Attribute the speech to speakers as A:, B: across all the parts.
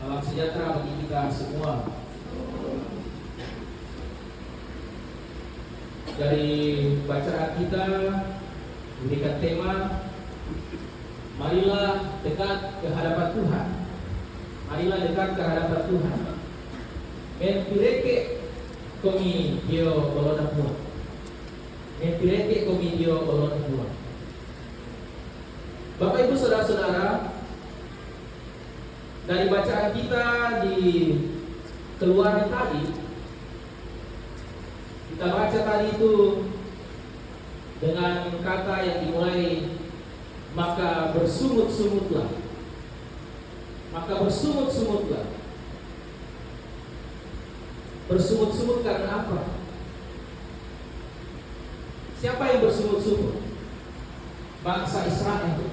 A: Salam sejahtera bagi kita semua. Dari bacaan kita memberikan tema, marilah dekat ke hadapan Tuhan. Marilah dekat ke hadapan Tuhan. Menpireke komi dio bolona buah. Menpireke komi dio bolona buah. Bapak Ibu Saudara-saudara, dari bacaan kita di Keluaran tadi, kita baca tadi itu dengan kata yang dimulai, maka bersungut-sungutlah. Maka bersungut-sungutlah. Bersungut-sungut karena apa? Siapa yang bersungut-sungut? Bangsa Israel.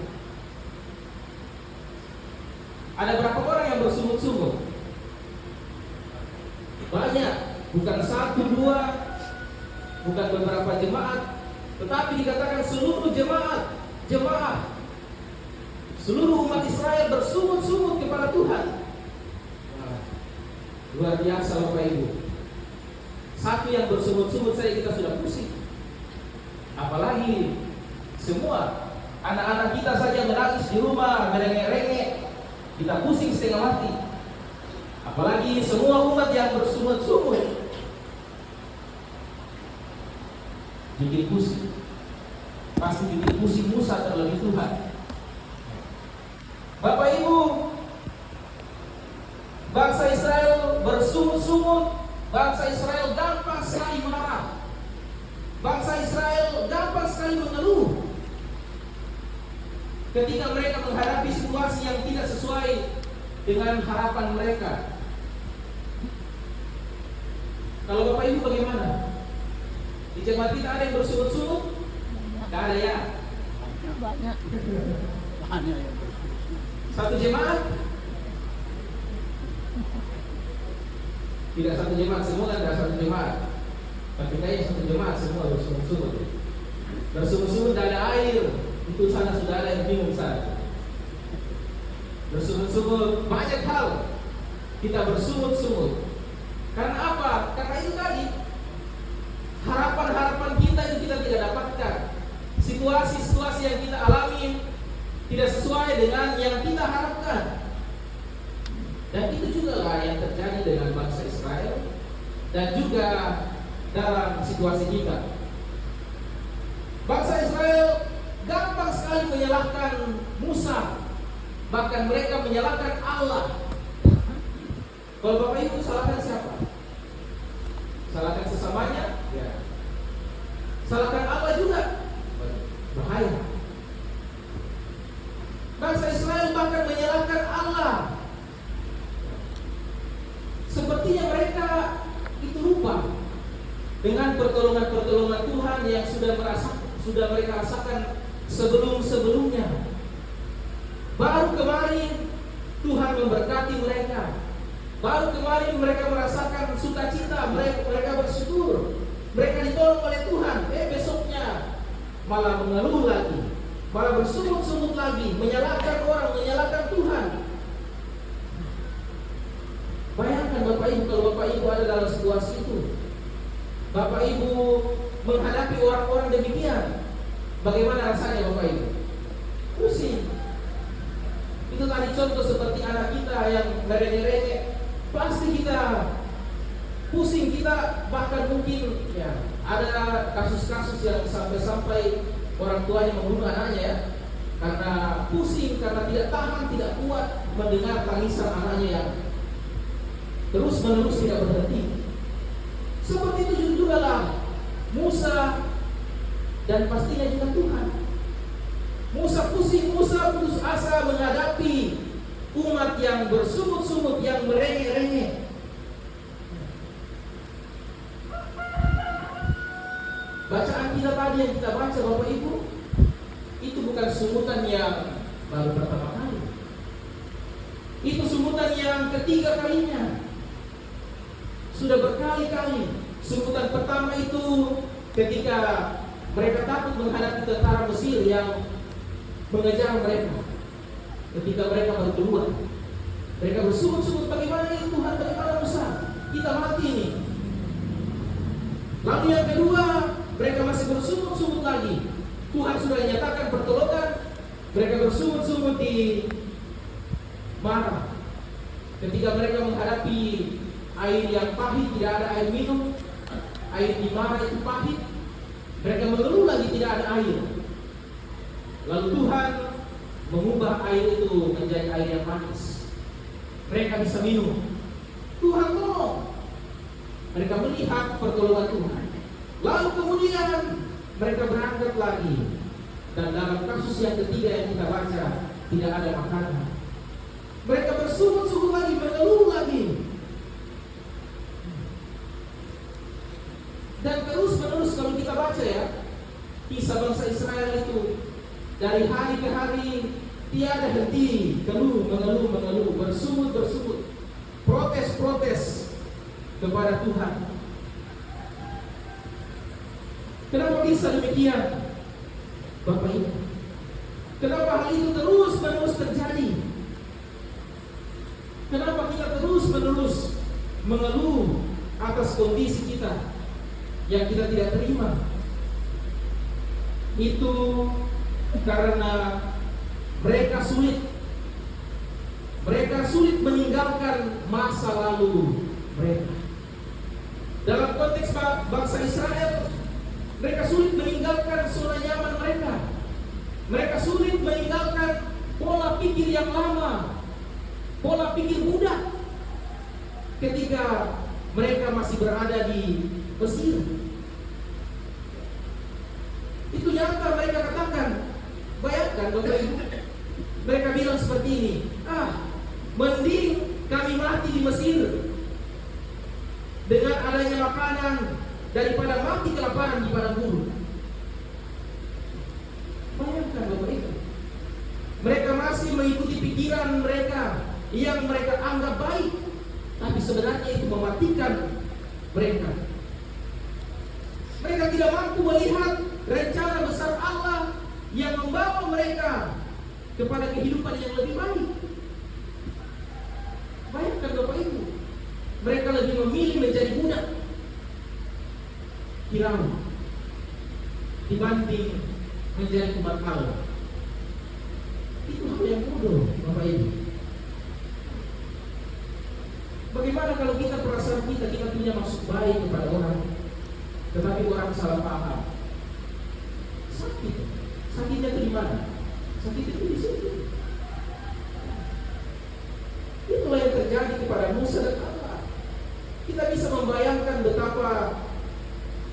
A: Ada berapa orang yang bersungut-sungut? Banyak, bukan satu dua, bukan beberapa jemaat, tetapi dikatakan seluruh jemaat, seluruh umat Israel bersungut-sungut kepada Tuhan. Nah, luar biasa Bapak Ibu. Satu yang bersungut-sungut saja kita sudah pusing, apalagi semua anak-anak kita saja menangis di rumah, merengek-rengek, kita pusing setengah mati. Apalagi semua umat yang bersungut-sungut, bikin pusing. Pasti bikin pusing Musa terlebih Tuhan. Bapak Ibu, bangsa Israel bersungut-sungut. Bangsa Israel gampang sekali marah. Bangsa Israel gampang sekali mengeluh ketika mereka menghadapi situasi yang tidak sesuai dengan harapan mereka. Kalau Bapak Ibu bagaimana? Di jemaat kita ada yang bersungut-sungut? Tidak ada ya?
B: Banyak yang
A: Satu jemaat? Tidak satu jemaat, semua kan tidak satu jemaat. Tapi kayaknya satu jemaat semua bersungut-sungut. Bersungut-sungut tidak ada air. Itu sana sudah ada yang bingung sana. Bersungut-sungut banyak hal. Kita bersungut-sungut. Karena apa? Karena itu tadi, harapan-harapan kita itu kita tidak dapatkan. Situasi-situasi yang kita alami tidak sesuai dengan yang kita harapkan. Dan itu juga lah yang terjadi dengan bangsa Israel dan juga dalam situasi kita. Bangsa Israel gampang sekali menyalahkan Musa, bahkan mereka menyalahkan Allah. Kalau Bapak Ibu salahkan siapa? Salahkan sesamanya? Ya. Salahkan Allah juga? Bahaya. Bangsa Israel bahkan menyalahkan Allah. Sepertinya mereka itu lupa dengan pertolongan-pertolongan Tuhan yang sudah mereka rasakan sebelum-sebelumnya. Baru kemarin Tuhan memberkati mereka. Baru kemarin mereka merasakan sukacita, mereka bersyukur, mereka ditolong oleh Tuhan. Besoknya malah mengeluh lagi, malah bersungut-sungut lagi, menyalahkan orang, menyalahkan Tuhan. Bayangkan Bapak Ibu, kalau Bapak Ibu ada dalam situasi itu, Bapak Ibu menghadapi orang-orang demikian, bagaimana rasanya Bapak Ibu? Pusing. Itu tadi contoh seperti anak kita yang merengek-rengek. Pasti kita pusing, kita bahkan mungkin ya ada kasus-kasus yang sampai orang tuanya membunuh anaknya ya, karena pusing, karena tidak tahan, tidak kuat mendengar tangisan anaknya yang terus-menerus tidak berhenti. Seperti itu juga lah Musa dan pastinya juga Tuhan. Musa pusing, Musa putus asa menghadapi umat yang bersungut-sungut, yang merengek-rengek. Bacaan kita tadi yang kita baca Bapak Ibu, itu bukan sungutan yang baru pertama kali. Itu sungutan yang ketiga kalinya. Sudah berkali-kali. Sungutan pertama itu ketika mereka takut menghadapi tentara Mesir yang mengejar mereka. Ketika mereka baru keluar, Mereka bersungut-sungut, bagaimana ini Tuhan, bagaimana Musa, kita mati ini. Lalu yang kedua, mereka masih bersungut-sungut lagi. Tuhan sudah menyatakan pertolongan, mereka bersungut-sungut di marah. Ketika mereka menghadapi air yang pahit, tidak ada air minum, air di marah itu pahit, mereka mengeluh lagi tidak ada air. Lalu Tuhan mengubah air itu menjadi air yang manis. Mereka bisa minum. Tuhan tolong. Mereka melihat pertolongan Tuhan. Lalu kemudian mereka berangkat lagi. Dan dalam kasus yang ketiga yang kita baca, tidak ada makanan. Mereka bersungut-sungut lagi, mengeluh lagi. Dan terus-menerus kalau kita baca ya, kisah bangsa Israel itu dari hari ke hari tiada henti, mengeluh, bersungut, protes kepada Tuhan. Kenapa bisa demikian, Bapak Ibu? Kenapa hal itu terus-menerus terjadi? Kenapa kita terus-menerus mengeluh atas kondisi kita yang kita tidak terima? Itu karena mereka sulit meninggalkan masa lalu mereka. Dalam konteks bangsa Israel, mereka sulit meninggalkan zona nyaman mereka. Mereka sulit meninggalkan pola pikir yang lama, pola pikir budak ketika mereka masih berada di Mesir. Itu nyata mereka katakan. Bayangkan Bapak Ibu, mereka bilang seperti ini, mending kami mati di Mesir dengan adanya makanan daripada mati kelaparan di padang gurun. Bayangkan Bapak Ibu, mereka masih mengikuti pikiran mereka yang mereka anggap baik, tapi sebenarnya itu mematikan mereka. Mereka tidak mampu melihat rencana besar Allah yang membawa mereka kepada kehidupan yang lebih baik. Bayangkan Bapak Ibu, mereka lebih memilih menjadi budak Firaun dibanding menjadi umat Allah. Itu hal yang bodoh, Bapak Ibu. Bagaimana kalau kita perasaan kita punya maksud baik kepada orang, tetapi orang salah paham? Sakitnya itu di mana? Sakitnya itu di situ. Itulah yang terjadi kepada Musa dan Allah. Kita bisa membayangkan betapa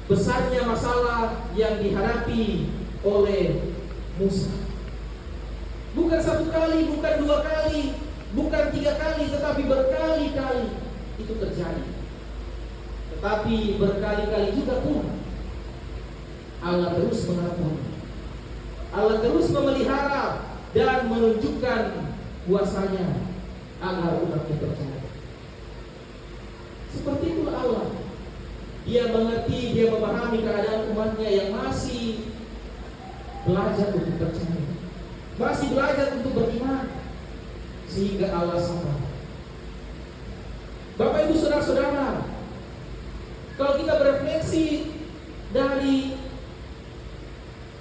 A: besarnya masalah yang dihadapi oleh Musa. Bukan satu kali, bukan dua kali, bukan tiga kali, tetapi berkali-kali itu terjadi. Tetapi berkali-kali juga pun Allah terus mengampuni, Allah terus memelihara dan menunjukkan kuasanya agar umatnya percaya. Seperti itu Allah. Dia mengerti, dia memahami keadaan umatnya yang masih belajar untuk percaya, masih belajar untuk beriman, sehingga Allah sabar. Bapak Ibu saudara-saudara, kalau kita berefleksi dari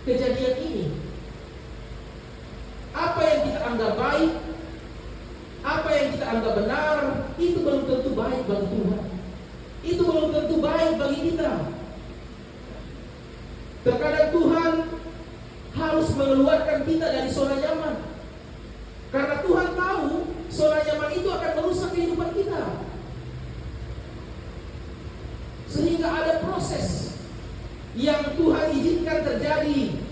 A: kejadian ini, apa yang kita anggap baik, apa yang kita anggap benar, itu belum tentu baik bagi Tuhan. Itu belum tentu baik bagi kita. Terkadang Tuhan harus mengeluarkan kita dari zona nyaman, karena Tuhan tahu zona nyaman itu akan merusak kehidupan kita. Sehingga ada proses yang Tuhan izinkan terjadi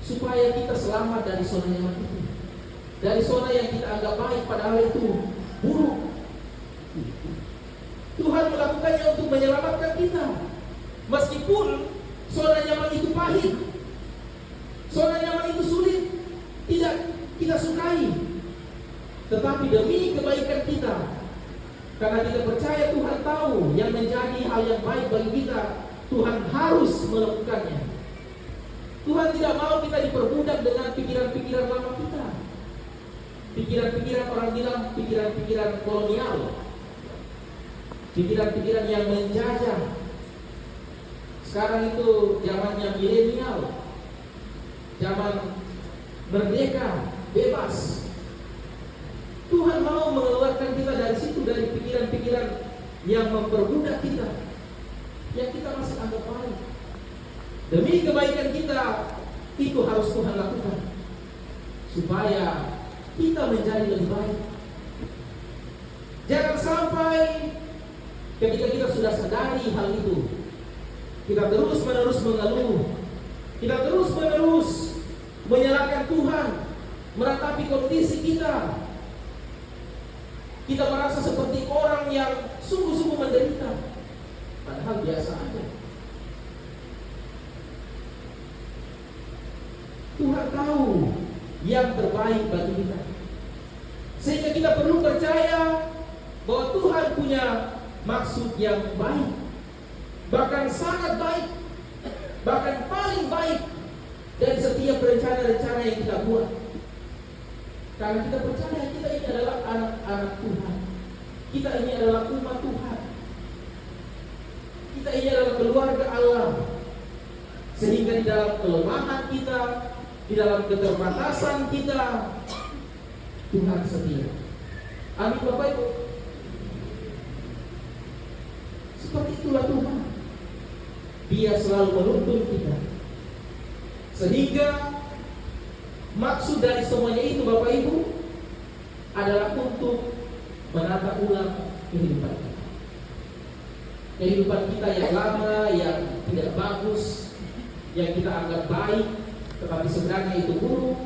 A: supaya kita selamat dari zona nyaman itu, dari zona yang kita anggap baik padahal itu buruk. Tuhan melakukannya untuk menyelamatkan kita, meskipun zona nyaman itu pahit, zona nyaman itu sulit, tidak kita sukai, tetapi demi kebaikan kita, karena kita percaya Tuhan tahu yang menjadi hal yang baik bagi kita, Tuhan harus melakukannya. Tuhan tidak mau kita diperbudak dengan pikiran-pikiran lama kita. Pikiran-pikiran, orang bilang pikiran-pikiran kolonial, pikiran-pikiran yang menjajah. Sekarang itu zamannya milenial, zaman merdeka, bebas. Tuhan mau mengeluarkan kita dari situ, dari pikiran-pikiran yang memperbudak kita, yang kita masih anggap baik. Demi kebaikan kita, itu harus Tuhan lakukan supaya kita menjadi lebih baik. Jangan sampai ketika kita sudah sadari hal itu, kita terus-menerus mengeluh, kita terus-menerus menyalahkan Tuhan, meratapi kondisi kita. Kita merasa seperti orang yang sungguh-sungguh menderita, padahal biasa aja. Tuhan tahu yang terbaik bagi kita, sehingga kita perlu percaya bahwa Tuhan punya maksud yang baik, bahkan sangat baik, bahkan paling baik dari setiap rencana-rencana yang kita buat. Karena kita percaya kita ini adalah anak-anak Tuhan, kita ini adalah umat Tuhan, kita ini adalah keluarga Allah. Sehingga di dalam kelemahan kita, di dalam keterbatasan kita, Tuhan setia. Amin Bapak Ibu. Seperti itulah Tuhan. Dia selalu menuntun kita. Sehingga maksud dari semuanya itu Bapak Ibu adalah untuk menata ulang kehidupan kita. Kehidupan kita yang lama, yang tidak bagus, yang kita anggap baik, tetapi sebenarnya itu buruk.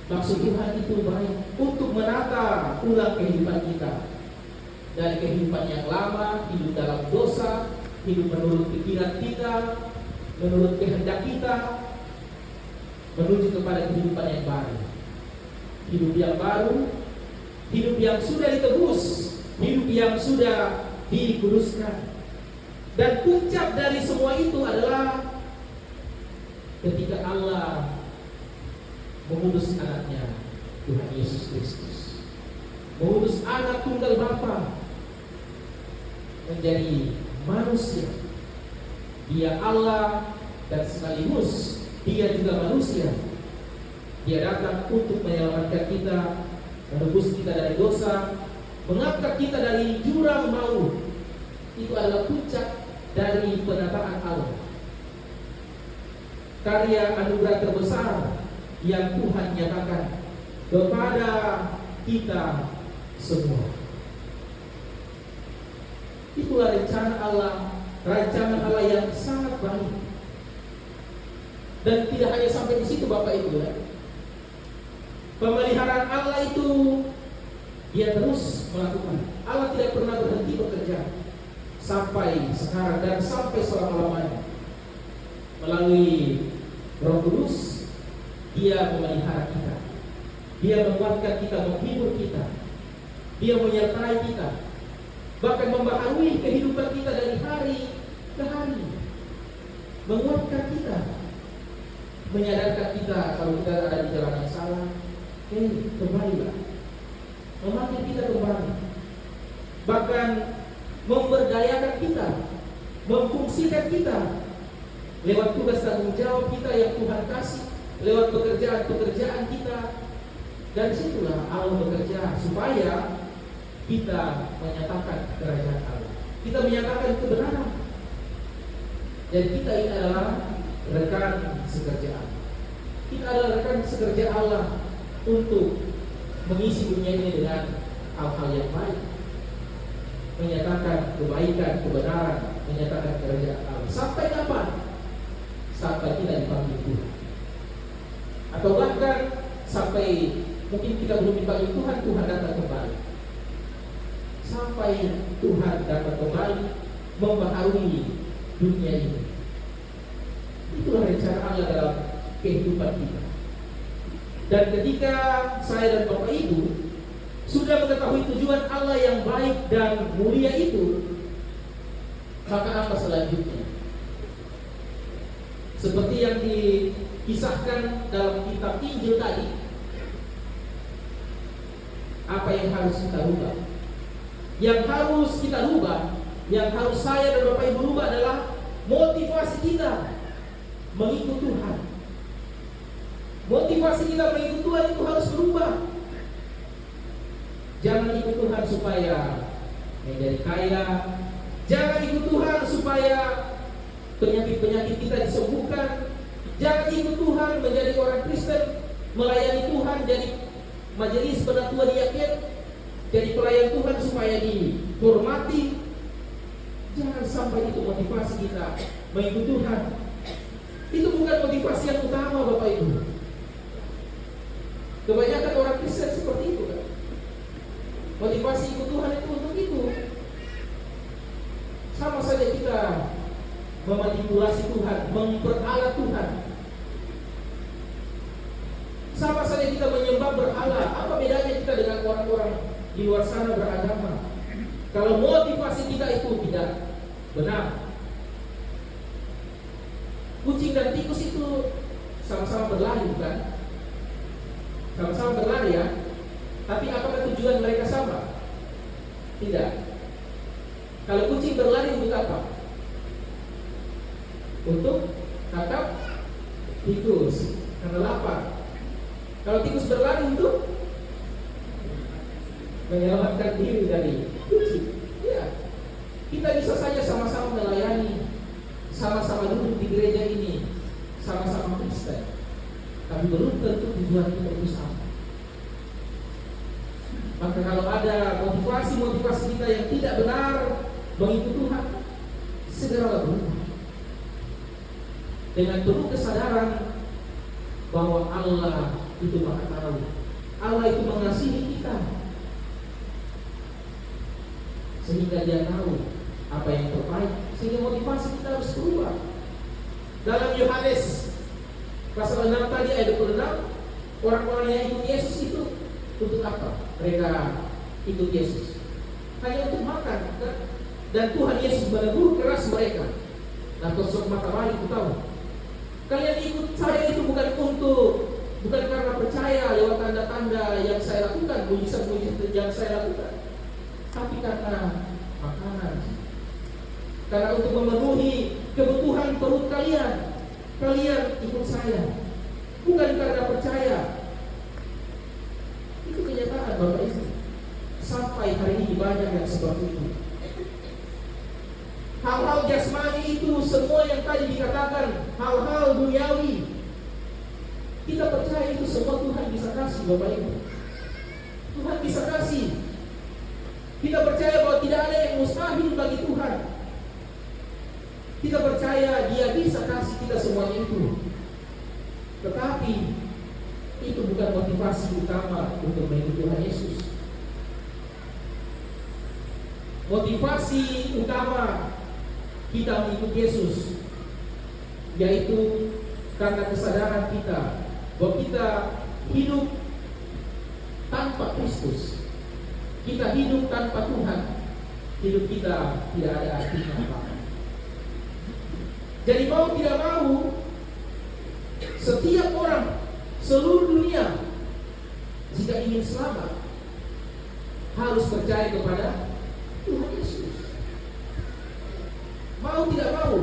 A: Maksud Tuhan itu baik untuk menata ulang kehidupan kita dari kehidupan yang lama, hidup dalam dosa, hidup menurut pikiran kita, menurut kehendak kita, menuju kepada kehidupan yang baru. Hidup yang baru, hidup yang sudah ditebus, hidup yang sudah dikuduskan. Dan puncak dari semua itu adalah ketika Allah mengutus anaknya, Tuhan Yesus Kristus, mengutus anak tunggal Bapa menjadi manusia. Dia Allah dan sekaligus Dia juga manusia. Dia datang untuk menyelamatkan kita, menebus kita dari dosa, mengangkat kita dari jurang maut. Itu adalah puncak dari penataan Allah. Karya anugerah terbesar yang Tuhan nyatakan kepada kita semua. Itulah rencana Allah, rancangan Allah yang sangat baik. Dan tidak hanya sampai di situ Bapak Ibu ya. Pemeliharaan Allah itu Dia terus melakukan. Allah tidak pernah berhenti bekerja sampai sekarang dan sampai selama-lamanya. Melalui Roh Kudus Dia memelihara kita, Dia menguatkan kita, menghibur kita, Dia menyertai kita, bahkan membaharui kehidupan kita dari hari ke hari, menguatkan kita, menyadarkan kita kalau kita ada di jalan yang salah, kembalilah, memanggil kita kembali, bahkan memberdayakan kita, memfungsikan kita lewat tugas tanggung jawab kita yang Tuhan kasih, lewat pekerjaan-pekerjaan kita. Dan situlah Allah bekerja supaya kita menyatakan kerajaan Allah, kita menyatakan kebenaran. Jadi kita ini adalah rekan sekerja Allah. Kita adalah rekan sekerja Allah untuk mengisi dunia ini dengan hal-hal yang baik, menyatakan kebaikan, kebenaran, menyatakan kerajaan Allah. Sampai kapan? Sampai kita dipanggil Tuhan, atau bahkan sampai mungkin kita belum dipanggil Tuhan, Tuhan datang kembali. Sampai Tuhan datang kembali membaharui dunia ini. Itulah rencana Allah dalam kehidupan kita. Dan ketika saya dan Bapak Ibu sudah mengetahui tujuan Allah yang baik dan mulia itu, maka apa selanjutnya? Seperti yang dikisahkan dalam kitab Injil tadi, apa yang harus kita rubah. Yang harus kita rubah, yang harus saya dan Bapak Ibu rubah adalah motivasi kita mengikut Tuhan. Motivasi kita mengikut Tuhan itu harus berubah. Jangan ikut Tuhan supaya menjadi kaya. Jangan ikut Tuhan supaya penyakit-penyakit kita disembuhkan. Jangan ikut Tuhan menjadi orang Kristen, melayani Tuhan, jadi majelis penatuan yakin, jadi pelayan Tuhan supaya dihormati. Jangan sampai itu motivasi kita mengikut Tuhan. Itu bukan motivasi yang utama, Bapak Ibu. Kebanyakan orang Kristen seperti itu kan. Motivasi ikut Tuhan itu untuk itu. Sama saja kita memanipulasi Tuhan, memperalat Tuhan. Sama saja kita menyembah berhala. Apa bedanya kita dengan orang-orang di luar sana beragama? Kalau motivasi kita itu tidak benar. Kucing dan tikus itu sama-sama berlari, bukan? Sama-sama berlari ya. Tapi apakah tujuan mereka sama? Tidak. Kalau kucing berlari untuk apa? Untuk tangkap tikus karena lapar. Kalau tikus berlari untuk menyelamatkan diri dari kucing. Ya. Kita bisa saja sama-sama melayani, sama-sama duduk di gereja ini, sama-sama Kristen, tapi belum tentu tujuan kita itu sama. Maka kalau ada motivasi-motivasi kita yang tidak benar mengikut Tuhan, segeralah berubah dengan penuh kesadaran bahwa Allah itu Maha Tahu, Allah itu mengasihi kita, sehingga Dia tahu apa yang terbaik, sehingga motivasi kita harus berubah. Dalam Yohanes pasal 6 tadi ayat 26, orang-orang yang ikut Yesus itu untuk apa? Mereka ikut Yesus hanya untuk makan, dan Tuhan Yesus menegur keras mereka. Nah, tosok matahari itu tahu, kalian ikut saya itu bukan karena percaya lewat tanda-tanda yang saya lakukan, mujizat-mujizat yang saya lakukan, tapi karena makanan, karena untuk memenuhi kebutuhan perut kalian. Kalian ikut saya bukan karena percaya. Itu kenyataan, Bapak Ibu. Sampai hari ini banyak yang seperti itu. Hal-hal jasmani itu semua yang tadi dikatakan, hal-hal duniawi, kita percaya itu semua Tuhan bisa kasih, Bapak Ibu. Tuhan bisa kasih. Kita percaya bahwa tidak ada yang mustahil bagi Tuhan. Kita percaya Dia bisa kasih kita semuanya itu. Tetapi itu bukan motivasi utama untuk mengikuti Tuhan Yesus. Motivasi utama kita mengikuti Yesus yaitu karena kesadaran kita bahwa kita hidup tanpa Kristus. Kita hidup tanpa Tuhan. Hidup kita tidak ada artinya apa-apa. Jadi mau tidak mau, setiap orang seluruh dunia jika ingin selamat harus percaya kepada Tuhan Yesus. Mau tidak mau,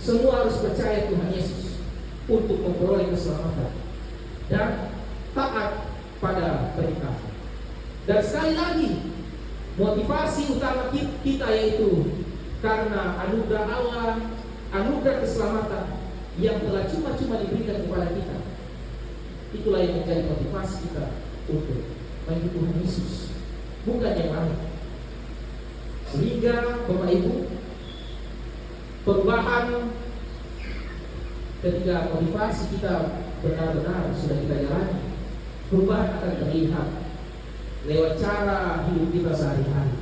A: semua harus percaya Tuhan Yesus untuk memperoleh keselamatan dan taat pada perintah. Dan sekali lagi, motivasi utama kita yaitu karena anugerah Allah, anugerah keselamatan yang telah cuma-cuma diberikan kepada kita. Itulah yang menjadi motivasi kita untuk mengikuti Tuhan Yesus, bukan yang lain. Sehingga Bapak Ibu, perubahan ketika motivasi kita benar-benar sudah kita jalani, perubahan akan terlihat lewat cara hidup kita sehari-hari.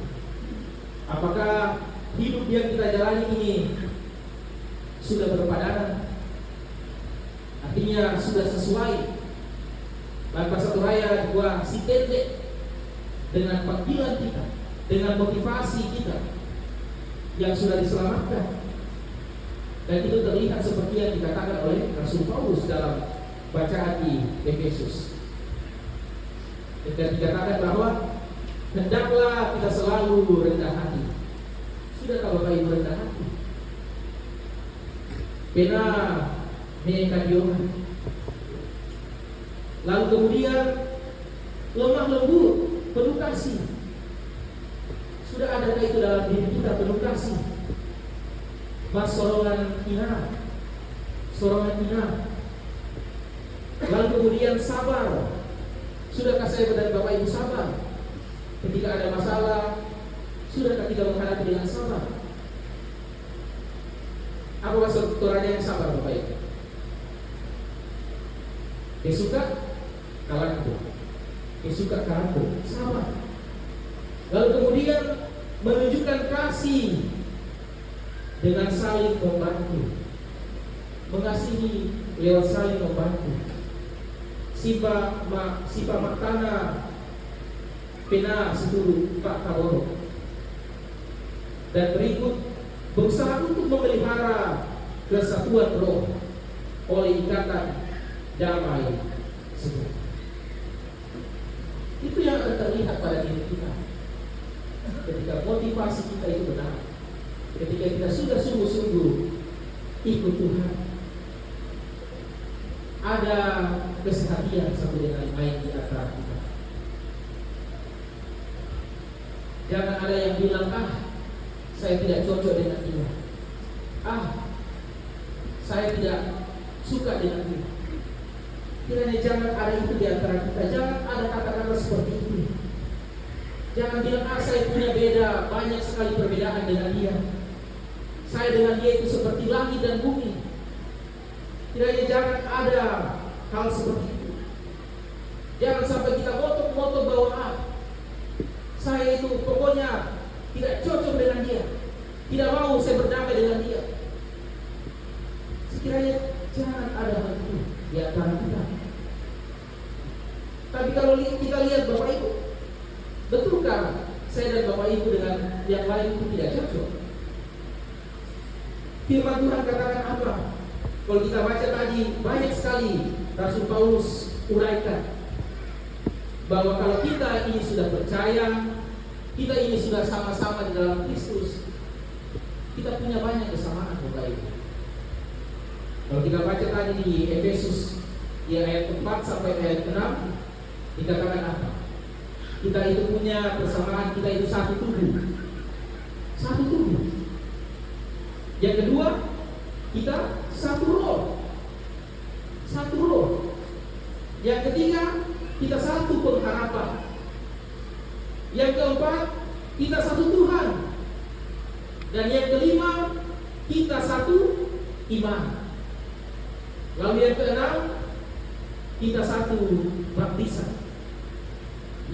A: Apakah hidup yang kita jalani ini sudah berpadanan, artinya sudah sesuai bahasa Raya 2 si tete dengan panggilan kita, dengan motivasi kita yang sudah diselamatkan. Dan itu terlihat seperti yang dikatakan oleh Rasul Paulus dalam bacaan di Efesus. Dan dikatakan bahwa hendaklah kita selalu rendah hati. Sudahkah Bapak Ibu rendah hati? Pena mekadiohan. Lalu kemudian lemah lembut, penuh kasih. Sudah adakah itu dalam diri kita penuh kasih? Mas sorongan kina. Lalu kemudian sabar. Sudahkah saya dan Bapak Ibu sabar? Ketika ada masalah, sudahkah kita menghadapi dengan sabar? Apa maksud Torahnya yang sabar Bapak Ibu? Kesuka kalanku, kesuka kalanku, sabar. Lalu kemudian menunjukkan kasih dengan saling membantu, mengasihi lewat saling membantu. Sipa maktana pena situru pak kaboro. Dan berikut berusaha untuk memelihara kesatuan roh oleh ikatan damai sejahtera. Itu yang akan terlihat pada diri kita ketika motivasi kita itu benar, ketika kita sudah sungguh-sungguh ikut Tuhan. Ada kesehatian satu dengan lain di antara kita. Jangan ada yang bilang, saya tidak cocok dengan dia, saya tidak suka dengan dia. Kiranya jangan ada itu di antara kita. Jangan ada kata-kata seperti itu. Jangan bilang, saya punya beda, banyak sekali perbedaan dengan dia. Saya dengan dia itu seperti langit dan bumi. Kiranya jangan ada hal seperti itu. Jangan sampai kita moto-moto bahwa saya itu pokoknya tidak cocok dengan dia, tidak mau saya berdamai dengan dia. Sekiranya jangan ada hal itu di antara kita. Tapi kalau kita lihat Bapak Ibu, betulkah saya dan Bapak Ibu dengan yang lain itu tidak cocok? Firman Tuhan katakan apa? Kalau kita baca tadi, banyak sekali Rasul Paulus uraikan bahwa kalau kita ini sudah percaya, kita ini sudah sama-sama di dalam Kristus, kita punya banyak kesamaan Bapak Ibu. Kalau kita baca tadi di Efesus ayat 4 sampai ayat 6, dikatakan apa? Kita itu punya persamaan, kita itu satu tubuh. Satu tubuh. Yang kedua, kita satu roh. Satu roh. Yang ketiga, kita satu pengharapan. Yang keempat, kita satu Tuhan. Dan yang kelima, kita satu iman. Lalu yang keenam, kita satu baptisan.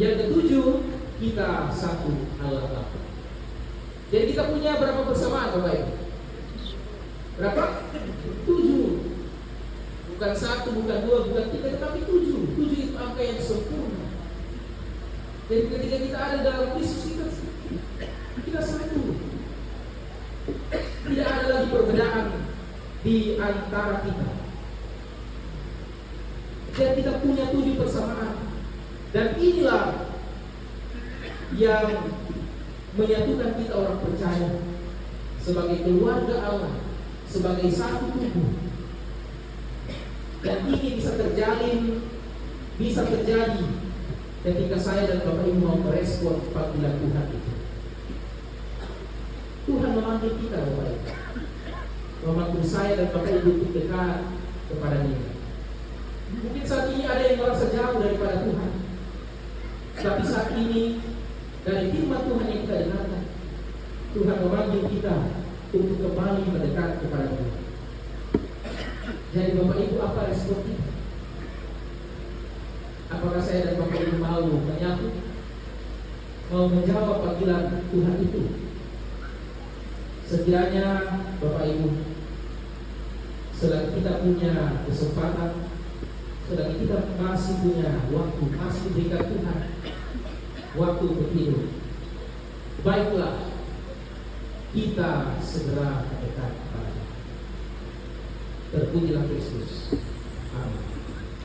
A: Yang ketujuh, kita satu Allah Bapa. Jadi kita punya berapa persamaan Bapak Ibu? Berapa? 7. Bukan 1, bukan 2, bukan 3, tetapi 7. 7 itu angka yang sempurna. Jadi ketika kita ada dalam Kristus, kita satu. Tidak ada lagi perbedaan di antara kita. Dan kita punya 7 persamaan. Dan inilah yang menyatukan kita orang percaya sebagai keluarga Allah, sebagai satu tubuh. Dan ini bisa terjalin, bisa terjadi ketika saya dan Bapak Ibu mau merespon panggilan Tuhan itu. Tuhan memanggil kita Bapak Ibu, memanggil saya dan Bapak Ibu untuk dekat kepada Dia. Mungkin saat ini ada yang merasa jauh daripada Tuhan, tapi saat ini dari firman Tuhan yang kita dengarkan, Tuhan memanggil kita untuk kembali mendekat kepada Dia. Jadi Bapak Ibu, apa respon kita? Apakah saya dan Bapak Ibu mau menyambut, mau menjawab panggilan Tuhan itu? Sekiranya Bapak Ibu, selagi kita punya kesempatan, selagi kita masih punya waktu, masih diberikan Tuhan waktu untuk hidup, baiklah kita segera mendekat kepada Dia. Terpujilah Kristus. Amin.